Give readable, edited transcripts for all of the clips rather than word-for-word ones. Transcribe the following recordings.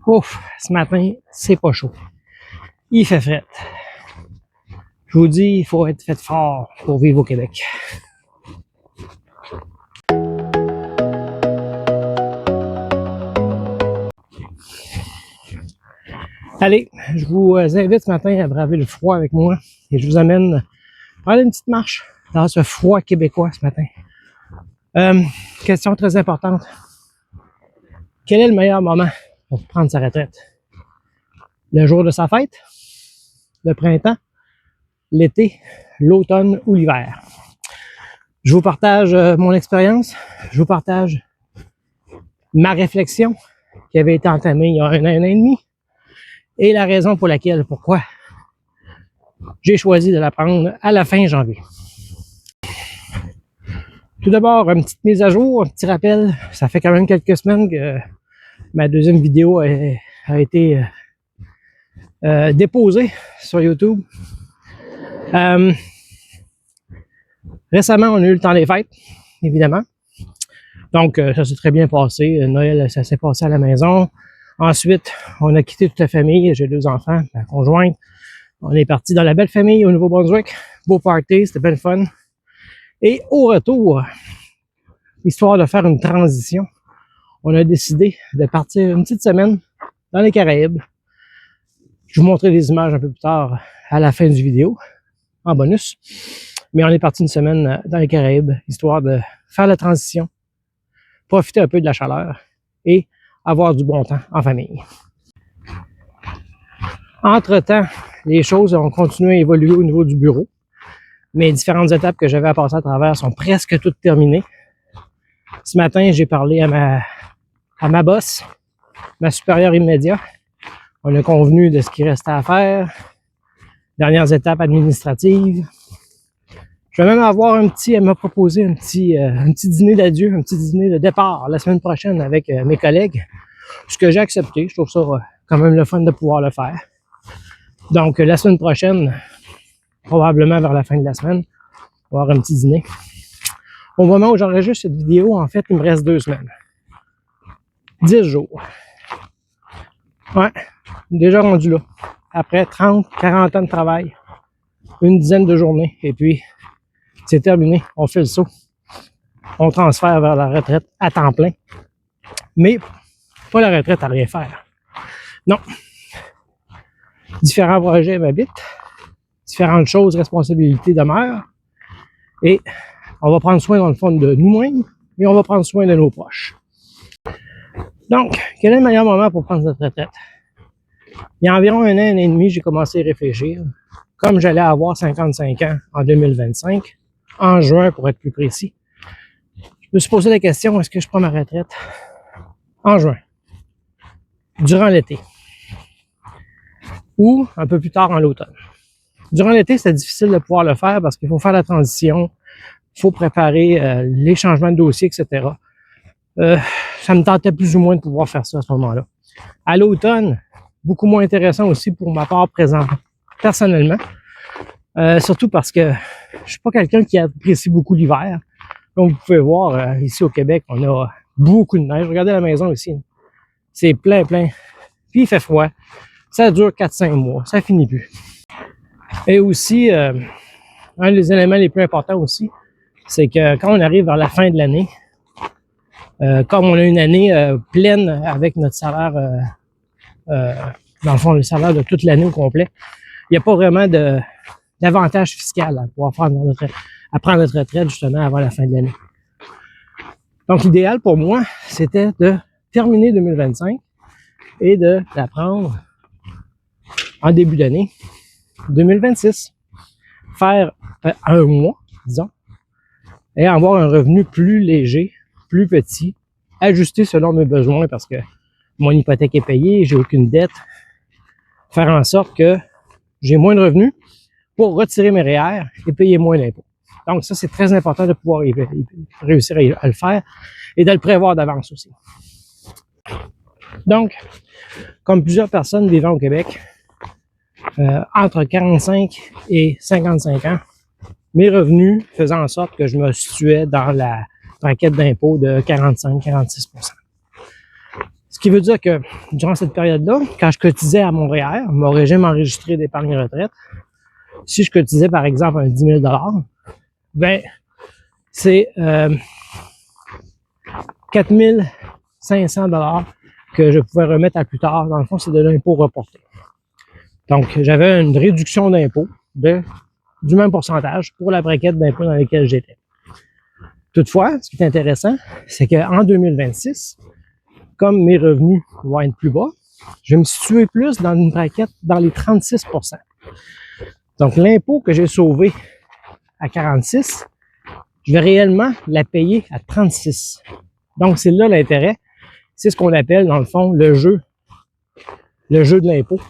Ouf, ce matin, c'est pas chaud. Il fait fret. Je vous dis, il faut être fait fort pour vivre au Québec. Allez, je vous invite ce matin à braver le froid avec moi et je vous amène prendre une petite marche dans ce froid québécois ce matin. Question très importante. Quel est le meilleur moment pour prendre sa retraite? Le jour de sa fête? Le printemps? L'été? L'automne ou l'hiver? Je vous partage mon expérience. Je vous partage ma réflexion qui avait été entamée il y a un an et demi et la raison pour laquelle, pourquoi j'ai choisi de la prendre à la fin janvier. Tout d'abord, une petite mise à jour, un petit rappel. Ça fait quand même quelques semaines que ma deuxième vidéo a été déposée sur YouTube. Récemment, on a eu le temps des fêtes, évidemment. Donc, ça s'est très bien passé. Noël, ça s'est passé à la maison. Ensuite, on a quitté toute la famille. J'ai 2 enfants, ma conjointe. On est parti dans la belle famille au Nouveau-Brunswick. Beau party, c'était bien fun. Et au retour, histoire de faire une transition, on a décidé de partir une petite semaine dans les Caraïbes. Je vous montrerai des images un peu plus tard à la fin du vidéo, en bonus. Mais on est parti une semaine dans les Caraïbes, histoire de faire la transition, profiter un peu de la chaleur et avoir du bon temps en famille. Entre-temps, les choses ont continué à évoluer au niveau du bureau. Mes différentes étapes que j'avais à passer à travers sont presque toutes terminées. Ce matin, j'ai parlé à ma boss, ma supérieure immédiate. On a convenu de ce qui restait à faire. Dernières étapes administratives. Je vais même avoir elle m'a proposé un petit dîner d'adieu, un petit dîner de départ la semaine prochaine avec mes collègues. Ce que j'ai accepté. Je trouve ça quand même le fun de pouvoir le faire. Donc, la semaine prochaine, probablement vers la fin de la semaine, on va avoir un petit dîner. Au moment où j'enregistre cette vidéo, en fait, il me reste 2 semaines. 10 jours. Ouais, déjà rendu là. Après 30, 40 ans de travail, une dizaine de journées, et puis c'est terminé. On fait le saut. On transfère vers la retraite à temps plein. Mais pas la retraite à rien faire. Non. Différents projets m'habitent. Différentes choses, responsabilités demeurent. Et on va prendre soin, dans le fond, de nous-mêmes, mais on va prendre soin de nos proches. Donc, quel est le meilleur moment pour prendre cette retraite? Il y a environ un an et demi, j'ai commencé à réfléchir. Comme j'allais avoir 55 ans en 2025, en juin pour être plus précis, je me suis posé la question, est-ce que je prends ma retraite en juin, durant l'été, ou un peu plus tard en l'automne? Durant l'été, c'était difficile de pouvoir le faire parce qu'il faut faire la transition, il faut préparer les changements de dossier, etc. Ça me tentait plus ou moins de pouvoir faire ça à ce moment-là. À l'automne, beaucoup moins intéressant aussi pour ma part présente, personnellement. Surtout parce que je suis pas quelqu'un qui apprécie beaucoup l'hiver. Comme vous pouvez voir, ici au Québec, on a beaucoup de neige. Regardez la maison ici. C'est plein. Puis il fait froid. Ça dure 4-5 mois. Ça finit plus. Et aussi, un des éléments les plus importants aussi, c'est que quand on arrive vers la fin de l'année, comme on a une année pleine avec notre salaire, dans le fond, le salaire de toute l'année au complet, il n'y a pas vraiment d'avantage fiscal à pouvoir prendre notre retraite justement avant la fin de l'année. Donc, l'idéal pour moi, c'était de terminer 2025 et de la prendre en début d'année 2026. Faire un mois, disons, et avoir un revenu plus léger, plus petit, ajusté selon mes besoins parce que mon hypothèque est payée, j'ai aucune dette. Faire en sorte que j'ai moins de revenus pour retirer mes REER et payer moins d'impôts. Donc ça, c'est très important de pouvoir réussir à le faire et de le prévoir d'avance aussi. Donc, comme plusieurs personnes vivant au Québec, entre 45 et 55 ans, mes revenus faisaient en sorte que je me situais dans la braquette d'impôt de 45-46 %. Ce qui veut dire que durant cette période-là, quand je cotisais à mon REER, mon régime enregistré d'épargne retraite, si je cotisais par exemple un 10 000 $, ben c'est 4 500 $ que je pouvais remettre à plus tard. Dans le fond, c'est de l'impôt reporté. Donc, j'avais une réduction d'impôt du même pourcentage pour la braquette d'impôt dans laquelle j'étais. Toutefois, ce qui est intéressant, c'est qu'en 2026, comme mes revenus vont être plus bas, je vais me situer plus dans une braquette dans les 36%. Donc, l'impôt que j'ai sauvé à 46, je vais réellement la payer à 36. Donc, c'est là l'intérêt. C'est ce qu'on appelle, dans le fond, le jeu de l'impôt.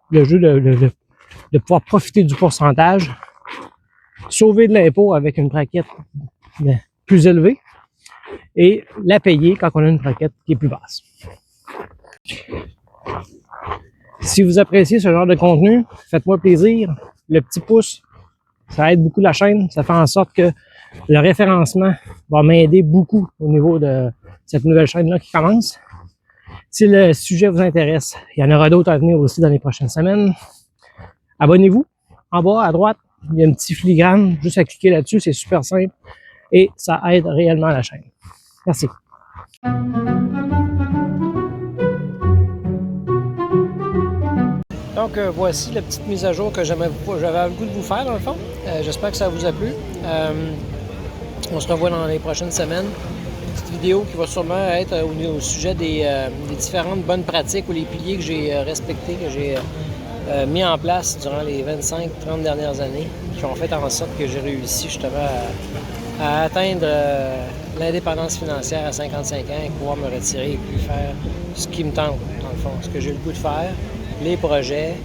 Le jeu de pouvoir profiter du pourcentage, sauver de l'impôt avec une braquette plus élevée et la payer quand on a une braquette qui est plus basse. Si vous appréciez ce genre de contenu, faites-moi plaisir. Le petit pouce, ça aide beaucoup la chaîne. Ça fait en sorte que le référencement va m'aider beaucoup au niveau de cette nouvelle chaîne-là qui commence. Si le sujet vous intéresse, il y en aura d'autres à venir aussi dans les prochaines semaines. Abonnez-vous. En bas, à droite, il y a un petit filigrane. Juste à cliquer là-dessus, c'est super simple. Et ça aide réellement la chaîne. Merci. Donc, voici la petite mise à jour que j'avais le goût de vous faire, dans le fond. J'espère que ça vous a plu. On se revoit dans les prochaines semaines. Petite vidéo qui va sûrement être au sujet des différentes bonnes pratiques ou les piliers que j'ai respectés, que j'ai mis en place durant les 25-30 dernières années, qui ont fait en sorte que j'ai réussi justement à atteindre l'indépendance financière à 55 ans et pouvoir me retirer et puis faire ce qui me tente, dans le fond, ce que j'ai le goût de faire, les projets,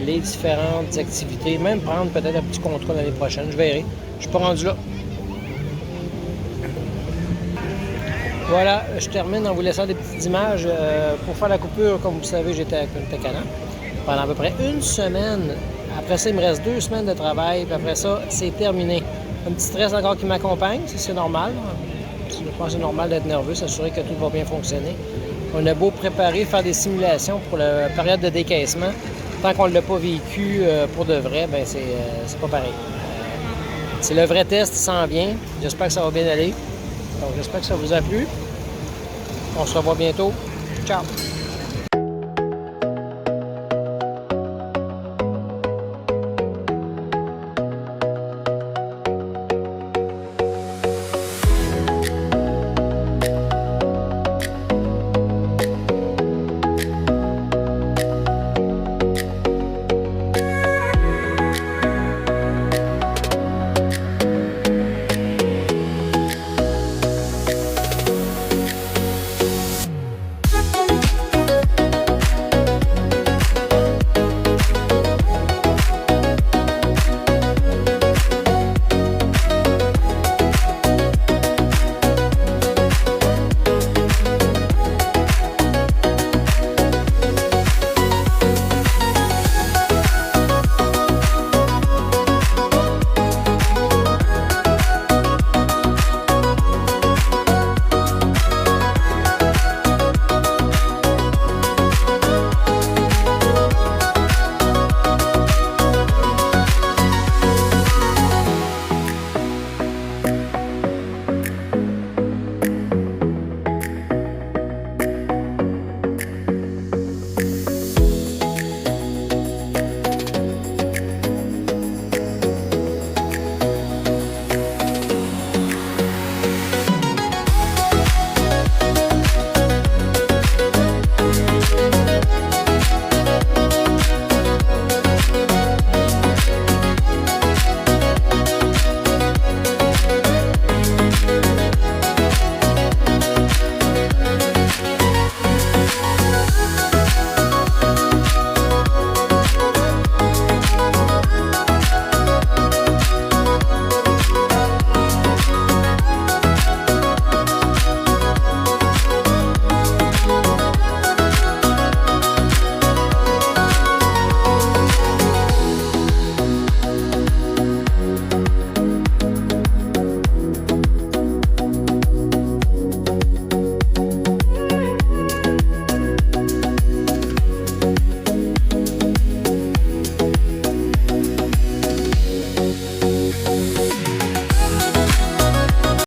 les différentes activités, même prendre peut-être un petit contrat l'année prochaine, je verrai. Je suis pas rendu là. Voilà, je termine en vous laissant des petites images. Pour faire la coupure, comme vous le savez, j'étais à Punta Cana pendant à peu près une semaine. Après ça, il me reste 2 semaines de travail, puis après ça, c'est terminé. Un petit stress encore qui m'accompagne, c'est normal. Je pense que c'est normal d'être nerveux, s'assurer que tout va bien fonctionner. On a beau préparer, faire des simulations pour la période de décaissement. Tant qu'on ne l'a pas vécu pour de vrai, ben c'est pas pareil. C'est le vrai test, il s'en vient. J'espère que ça va bien aller. Donc, j'espère que ça vous a plu. On se revoit bientôt. Ciao!